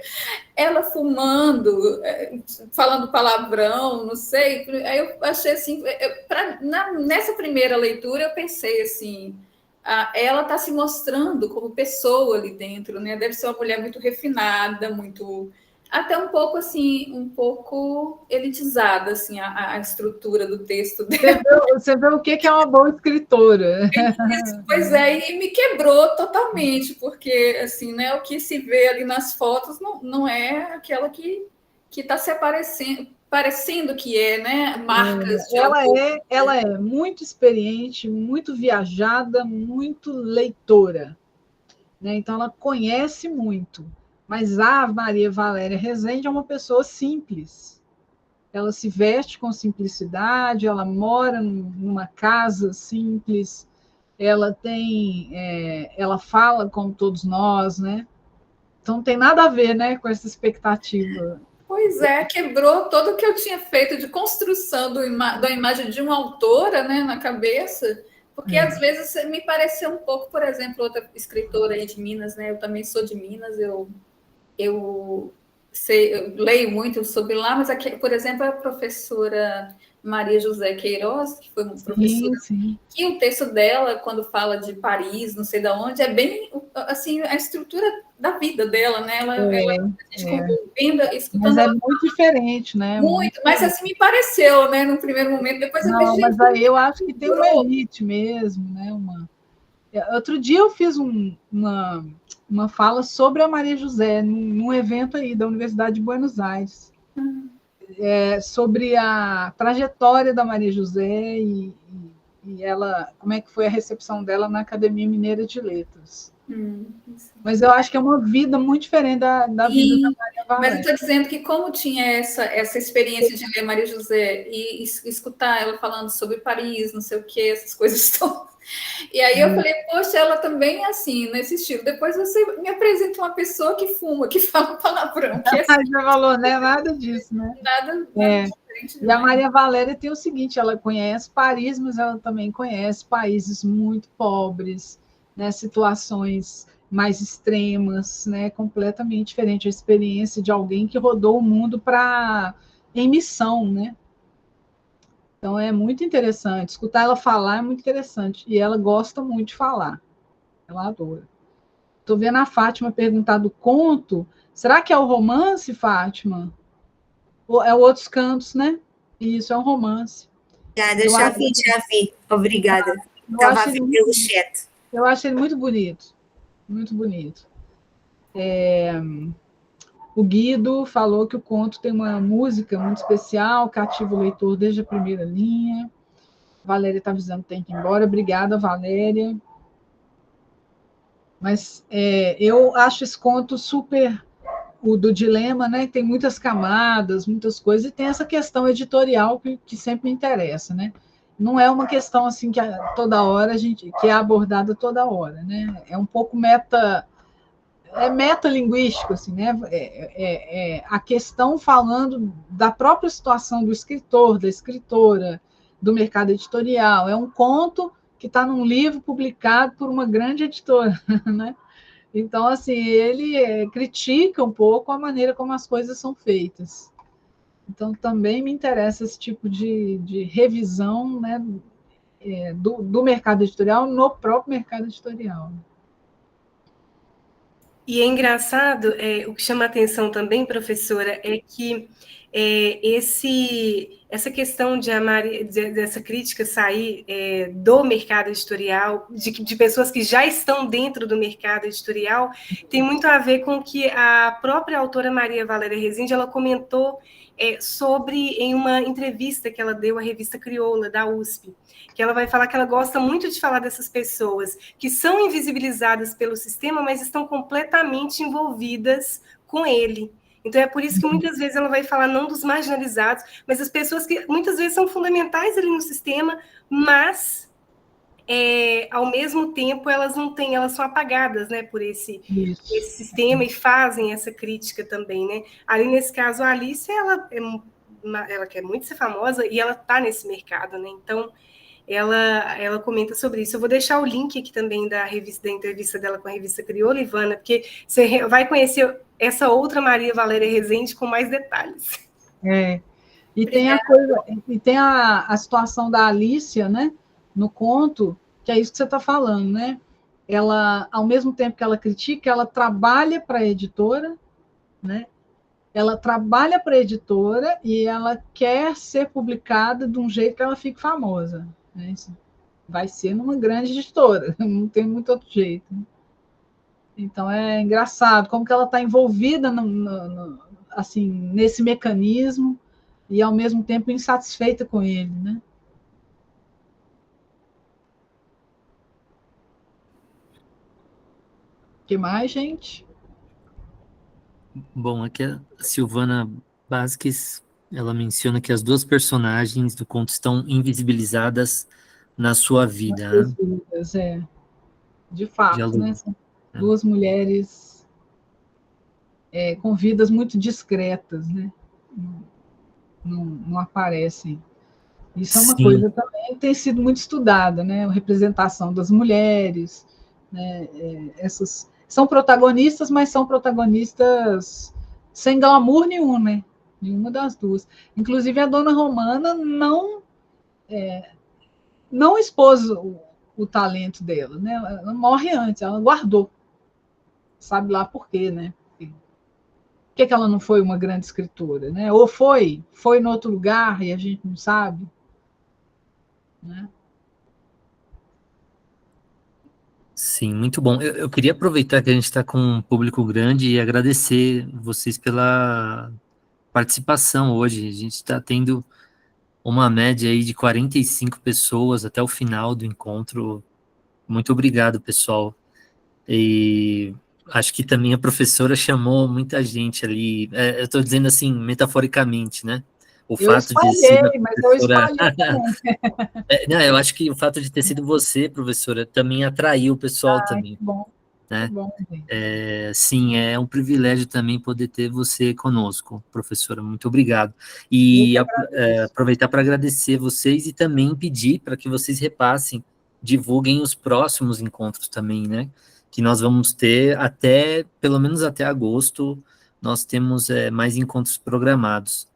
ela fumando, falando palavrão, não sei. Aí eu achei assim, nessa primeira leitura eu pensei assim, ela está se mostrando como pessoa ali dentro, né? Deve ser uma mulher muito refinada, muito... até um pouco assim, um pouco elitizada, assim, a estrutura do texto dela. Você vê o que é uma boa escritora. Pois é, e me quebrou totalmente, porque assim, né, o que se vê ali nas fotos não é aquela que está se parecendo que é, né? Marcas de ela é muito experiente, muito viajada, muito leitora, né? Então ela conhece muito. Mas a Maria Valéria Rezende é uma pessoa simples. Ela se veste com simplicidade, ela mora numa casa simples, ela fala como todos nós, né? Então não tem nada a ver, né, com essa expectativa. Pois é, quebrou todo o que eu tinha feito de construção da imagem de uma autora, né, na cabeça, porque às vezes me pareceu um pouco, por exemplo, outra escritora aí de Minas, né? Eu também sou de Minas, eu leio muito sobre lá, mas aqui, por exemplo, a professora Maria José Queiroz, que foi uma professora, que o texto dela, quando fala de Paris, não sei de onde, é bem assim, a estrutura da vida dela, né? A gente convivendo, escutando. Mas é muito diferente, né? Muito, mas assim me pareceu, né? No primeiro momento, depois eu vejo. Mas aí eu acho que tem uma elite mesmo, né? Outro dia eu fiz uma fala sobre a Maria José, num evento aí da Universidade de Buenos Aires, sobre a trajetória da Maria José e ela, como é que foi a recepção dela na Academia Mineira de Letras. Mas eu acho que é uma vida muito diferente da vida da Maria Valéria. Mas eu estou dizendo que como tinha essa experiência de ler Maria José e escutar ela falando sobre Paris, não sei o que, essas coisas todas, e aí eu falei, poxa, ela também é assim, nesse estilo. Depois você me apresenta uma pessoa que fuma, que fala palavrão. Que já falou, né? Nada disso, né? Nada diferente. E a Maria Valéria tem o seguinte, ela conhece Paris, mas ela também conhece países muito pobres, né? Situações mais extremas, né? Completamente diferente. A experiência de alguém que rodou o mundo em missão, né? Então, é muito interessante. Escutar ela falar é muito interessante. E ela gosta muito de falar. Ela adora. Estou vendo a Fátima perguntar do conto. Será que é o romance, Fátima? Ou é Outros Cantos, né? Isso, é um romance. Obrigada, já vi. Obrigada. Estava vendo pelo chat. Eu acho ele muito bonito. Muito bonito. O Guido falou que o conto tem uma música muito especial, cativa o leitor desde a primeira linha. Valéria está avisando que tem que ir embora. Obrigada, Valéria. Mas eu acho esse conto super... O do dilema, né? Tem muitas camadas, muitas coisas, e tem essa questão editorial que sempre me interessa, né? Não é uma questão assim que toda hora que é abordada toda hora, né? É um pouco metalinguístico, assim, né? A questão falando da própria situação do escritor, da escritora, do mercado editorial. É um conto que está num livro publicado por uma grande editora, né? Então, assim, ele critica um pouco a maneira como as coisas são feitas. Então, também me interessa esse tipo de revisão, né? do mercado editorial no próprio mercado editorial. E é engraçado, o que chama a atenção também, professora, é que essa questão dessa crítica sair do mercado editorial, de pessoas que já estão dentro do mercado editorial, tem muito a ver com o que a própria autora Maria Valéria Rezende, ela comentou em uma entrevista que ela deu à revista Crioula, da USP, que ela vai falar que ela gosta muito de falar dessas pessoas que são invisibilizadas pelo sistema, mas estão completamente envolvidas com ele. Então, é por isso que muitas vezes ela vai falar não dos marginalizados, mas das pessoas que muitas vezes são fundamentais ali no sistema, mas, ao mesmo tempo, elas são apagadas, né, por esse sistema e fazem essa crítica também, né? Ali, nesse caso, a Alice, ela quer muito ser famosa e ela está nesse mercado, né? Então, ela comenta sobre isso. Eu vou deixar o link aqui também da entrevista dela com a revista Crioula, Ivana, porque você vai conhecer essa outra Maria Valéria Rezende com mais detalhes. E tem a situação da Alicia, né, no conto, que é isso que você está falando, né? Ela, ao mesmo tempo que ela critica, ela trabalha para a editora, né? Ela trabalha para a editora e ela quer ser publicada de um jeito que ela fique famosa. Né? Vai ser numa grande editora, não tem muito outro jeito. Então, é engraçado como que ela está envolvida assim, nesse mecanismo e, ao mesmo tempo, insatisfeita com ele. Né? O que mais, gente? Bom, aqui a Silvana Vasquez, ela menciona que as duas personagens do conto estão invisibilizadas na sua vida. Nas suas vidas, de fato, né? São duas mulheres com vidas muito discretas, né? Não aparecem. Isso é uma coisa também que tem sido muito estudada, né? A representação das mulheres, né? Essas são protagonistas, mas são protagonistas sem glamour nenhum, né? Nenhuma das duas. Inclusive, a Dona Romana não expôs o talento dela, né? Ela morre antes, ela guardou. Sabe lá por quê, né? Por que ela não foi uma grande escritora, né? Ou foi em outro lugar e a gente não sabe, né? Sim, muito bom. Eu queria aproveitar que a gente está com um público grande e agradecer vocês pela participação hoje. A gente está tendo uma média aí de 45 pessoas até o final do encontro. Muito obrigado, pessoal. E acho que também a professora chamou muita gente ali. Eu estou dizendo assim, metaforicamente, né? Eu espalhei, mas eu espalhei. Não, eu acho que o fato de ter sido você, professora, também atraiu o pessoal também. Que bom. Né? Que bom, sim, é um privilégio também poder ter você conosco, professora. Muito obrigado. E aproveitar para agradecer vocês e também pedir para que vocês repassem, divulguem os próximos encontros também, né? Que nós vamos ter pelo menos até agosto, nós temos mais encontros programados.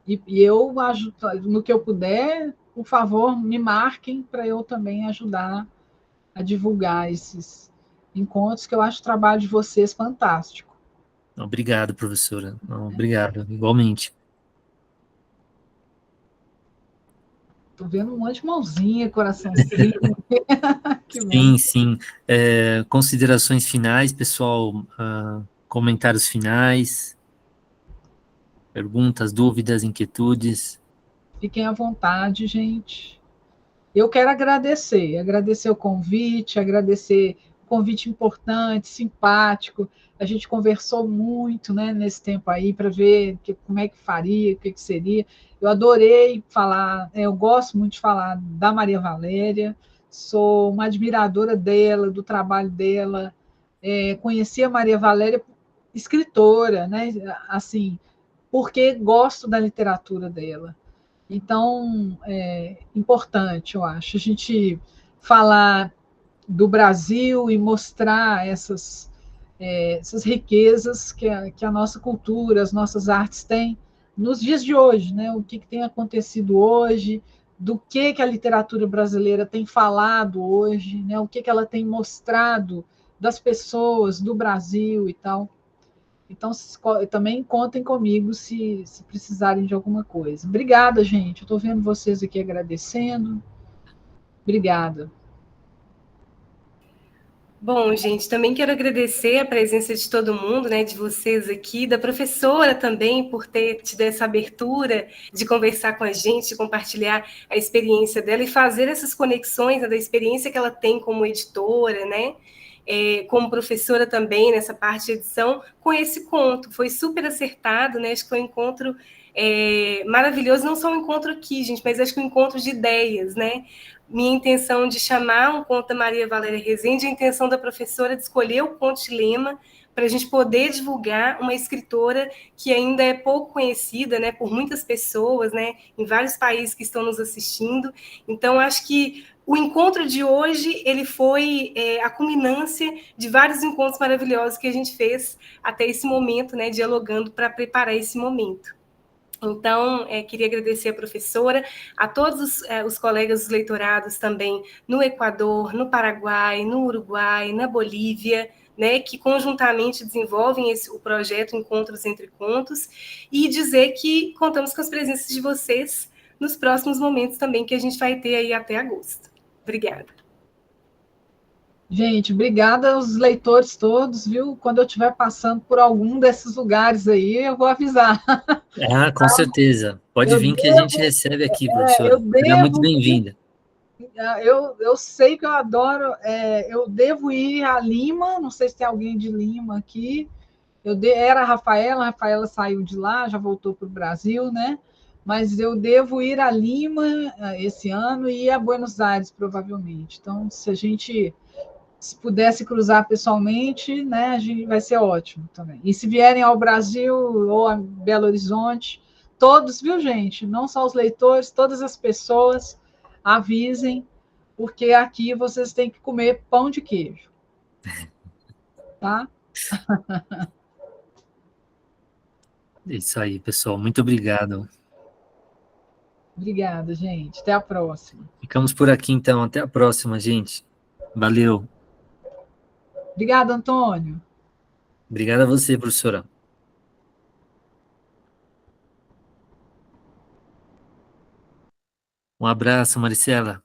E eu ajudo, no que eu puder, por favor, me marquem para eu também ajudar a divulgar esses encontros, que eu acho o trabalho de vocês fantástico. Obrigado, professora. Obrigado, igualmente. Estou vendo um monte de mãozinha, coraçãozinho. Sim. Considerações finais, pessoal, comentários finais, perguntas, dúvidas, inquietudes. Fiquem à vontade, gente. Eu quero agradecer o convite, agradecer o convite importante, simpático. A gente conversou muito, né, nesse tempo aí para ver como é que faria, o que seria. Eu adorei falar, eu gosto muito de falar da Maria Valéria, sou uma admiradora dela, do trabalho dela. Conheci a Maria Valéria escritora, né, assim, porque gosto da literatura dela. Então, é importante, eu acho, a gente falar do Brasil e mostrar essas riquezas que a nossa cultura, as nossas artes têm nos dias de hoje, né? O que tem acontecido hoje, do que a literatura brasileira tem falado hoje, né? O que ela tem mostrado das pessoas, do Brasil e tal. Então, também contem comigo se precisarem de alguma coisa. Obrigada, gente. Eu estou vendo vocês aqui agradecendo. Obrigada. Bom, gente, também quero agradecer a presença de todo mundo, né, de vocês aqui, da professora também, por ter tido essa abertura de conversar com a gente, de compartilhar a experiência dela e fazer essas conexões, né, da experiência que ela tem como editora, né, como professora também nessa parte de edição, com esse conto. Foi super acertado, né, acho que foi um encontro maravilhoso, não só um encontro aqui, gente, mas acho que um encontro de ideias, né? Minha intenção de chamar um conto da Maria Valéria Rezende, a intenção da professora de escolher o conto-lema para a gente poder divulgar uma escritora que ainda é pouco conhecida, né, por muitas pessoas, né, em vários países que estão nos assistindo. Então, acho que o encontro de hoje ele foi a culminância de vários encontros maravilhosos que a gente fez até esse momento, né, dialogando para preparar esse momento. Então, queria agradecer a professora, a todos os colegas dos leitorados também no Equador, no Paraguai, no Uruguai, na Bolívia, né, que conjuntamente desenvolvem o projeto Encontros Entre Contos, e dizer que contamos com as presenças de vocês nos próximos momentos também, que a gente vai ter aí até agosto. Obrigada. Gente, obrigada aos leitores todos, viu? Quando eu estiver passando por algum desses lugares aí, eu vou avisar. Ah, com certeza. Pode vir que a gente recebe aqui, professora. Será muito bem-vinda. Eu sei que eu adoro, eu devo ir a Lima, não sei se tem alguém de Lima aqui. Era a Rafaela saiu de lá, já voltou para o Brasil, né? Mas eu devo ir a Lima esse ano e a Buenos Aires, provavelmente. Então, se pudesse cruzar pessoalmente, né, a gente vai ser ótimo também. E se vierem ao Brasil ou a Belo Horizonte, todos, viu, gente? Não só os leitores, todas as pessoas, avisem, porque aqui vocês têm que comer pão de queijo. Tá? Isso aí, pessoal. Muito obrigado. Obrigada, gente. Até a próxima. Ficamos por aqui, então. Até a próxima, gente. Valeu. Obrigada, Antônio. Obrigado a você, professora. Um abraço, Maricela.